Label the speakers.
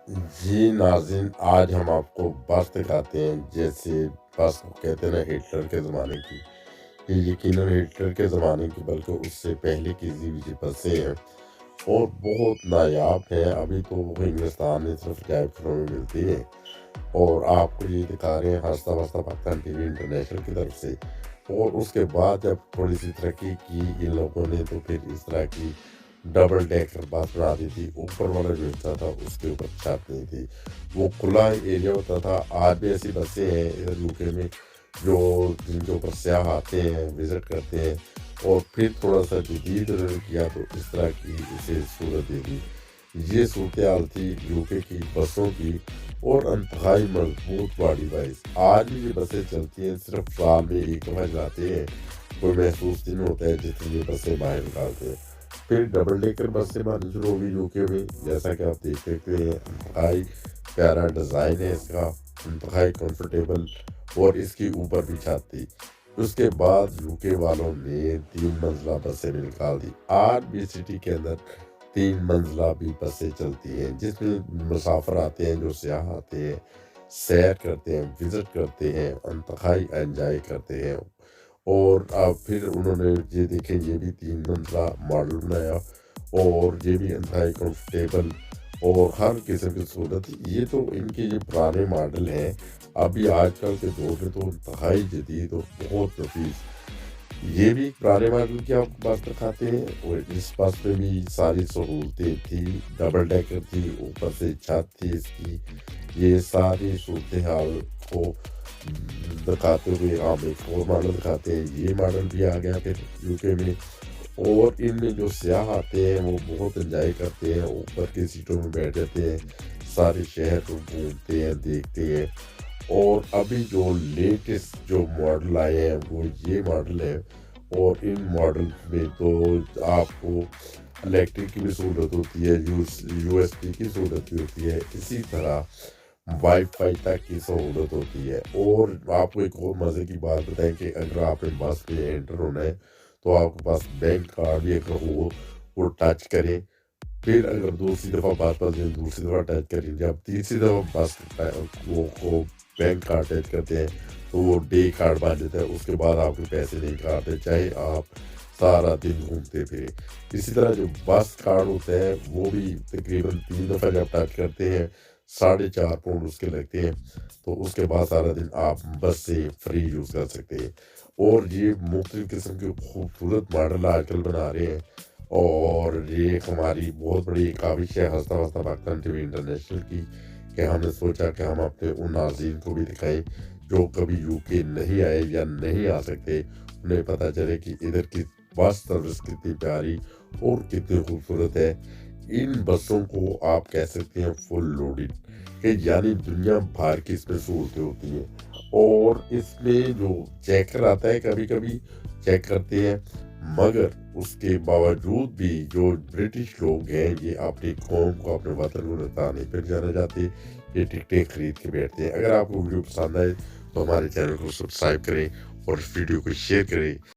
Speaker 1: جی ناظرین، آج ہم آپ کو بس دکھاتے ہیں، جیسے بس کو کہتے ہیں نا ہٹلر کے زمانے کی۔ یہ یقیناً ہٹلر کے زمانے کی بلکہ اس سے پہلے کی یہ بسیں ہیں اور بہت نایاب ہیں۔ ابھی تو وہ ہندوستان میں صرف جائب گھروں میں ملتی ہیں اور آپ کو یہ دکھا رہے ہیں ہنستا وستا پاکستان ٹی وی انٹرنیشنل کی طرف سے۔ اور اس کے بعد جب تھوڑی سی ترقی کی ان لوگوں نے تو پھر اس طرح کی ڈبل ڈیکر بس بنا دی تھی۔ اوپر والا جو ہوتا تھا اس کے اوپر چھت نہیں تھی، وہ کھلا ایریا ہوتا تھا۔ آج بھی ایسی بسیں ہیں ادھر یوکے میں جو جن کے اوپر سیاح آتے ہیں، وزٹ کرتے ہیں۔ اور پھر تھوڑا سا جدید کیا تو اس طرح کی اسے صورت دے دی۔ یہ صورتحال تھی یوکے کی بسوں کی اور انتہائی مضبوط باڈی وائز۔ آج بھی یہ بسیں چلتی ہیں، صرف سال میں ایک دفعہ جاتے ہیں، کوئی محسوس دن ہوتا ہے جس میں یہ بسیں باہر نکالتے ہیں۔ پھر ڈبل ڈیکر بسیں بنانی شروع ہوگی یوکے میں، جیسا کہ آپ دیکھ سکتے ہیں۔ انتہائی پیارا ڈیزائن ہے اس کا، انتہائی کمفرٹیبل، اور اس کی اوپر بھی چھت تھی۔ اس کے بعد یوکے والوں نے 3 منزلہ بسیں بھی نکال دی۔ آج بھی سٹی کے اندر 3 منزلہ بھی بسیں چلتی ہیں، جس میں مسافر آتے ہیں، جو سیاح آتے ہیں، سیر کرتے ہیں، وزٹ کرتے ہیں، انتہائی انجوائے کرتے ہیں۔ اور پھر انہوں نے یہ دیکھیں، یہ بھی 3 منزلہ ماڈل بنایا اور یہ بھی انتہائی کمفرٹیبل اور ہر قسم کی سہولت۔ یہ تو ان کے یہ پرانے ماڈل ہیں، ابھی آج کل کے دور میں تو انتہائی جدید اور بہت نفیس۔ یہ بھی پرانے ماڈل کی آپ کو بس دکھاتے ہیں، اور اس بس میں بھی ساری سہولتیں تھی، ڈبل ڈیکر تھی، اوپر سے چھت تھی اس کی۔ یہ ساری صورتحال کو دکھاتے ہوئے ہم ایک اور ماڈل دکھاتے ہیں۔ یہ ماڈل بھی آ گیا پھر یوکے میں، اور ان میں جو سیاح آتے ہیں وہ بہت انجوائے کرتے ہیں، اوپر کی سیٹوں میں بیٹھ جاتے ہیں، سارے شہر کو گھومتے ہیں، دیکھتے ہیں۔ اور ابھی جو لیٹسٹ جو ماڈل آئے ہیں وہ یہ ماڈل ہے، اور ان ماڈل میں تو آپ کو الیکٹرک کی بھی سہولت ہوتی ہے، یو ایس بی کی سہولت بھی ہوتی ہے، اسی طرح وائی فائی تک کی سہولت ہوتی ہے۔ اور آپ کو ایک اور مزے کی بات بتائیں کہ اگر آپ نے بس میں انٹر ہونا ہے تو آپ کے پاس بینک کارڈ بھی اگر ہو، وہ ٹچ کریں، پھر اگر دوسری دفعہ بس دوسری دفعہ ٹچ کریں، جب تیسری دفعہ بس وہ بینک کارڈ ٹچ کرتے ہیں تو وہ ڈے کارڈ بن جاتا ہے۔ اس کے بعد آپ کے پیسے نہیں کاٹتے، چاہے آپ سارا دن گھومتے پھرے۔ اسی طرح جو بس کارڈ ہوتا ہے وہ بھی تقریباً 3 دفعہ جب ٹچ کرتے ہیں 4.5 پاؤنڈ اس کے لگتے ہیں، تو اس کے بعد سارا دن آپ بس سے فری یوز کر سکتے ہیں۔ اور یہ مختلف قسم کے خوبصورت ماڈل آج کل بنا رہے ہیں، اور یہ ہماری بہت بڑی کاوش ہے ہنستا وستا پاکستان ٹی وی انٹرنیشنل کی، کہ ہم نے سوچا کہ ہم اپنے ان ناظرین کو بھی دکھائیں جو کبھی یوکے نہیں آئے یا نہیں آ سکتے، انہیں پتہ چلے کہ ادھر کی بس سروس کتنی پیاری اور کتنی خوبصورت ہے۔ ان بسوں کو آپ کہہ سکتے ہیں فل لوڈڈ، کہ یعنی دنیا بھر کی اس میں سہولتیں ہوتی ہیں۔ اور اس میں جو چیکر آتا ہے کبھی کبھی چیک کرتے ہیں، مگر اس کے باوجود بھی جو برٹش لوگ ہیں یہ اپنی قوم کو، اپنے وطن کو لوٹانے پھر جانا چاہتے، یہ ٹکٹیں خرید کے بیٹھتے ہیں۔ اگر آپ کو ویڈیو پسند آئے تو ہمارے چینل کو سبسکرائب کریں اور اس ویڈیو کو شیئر کریں۔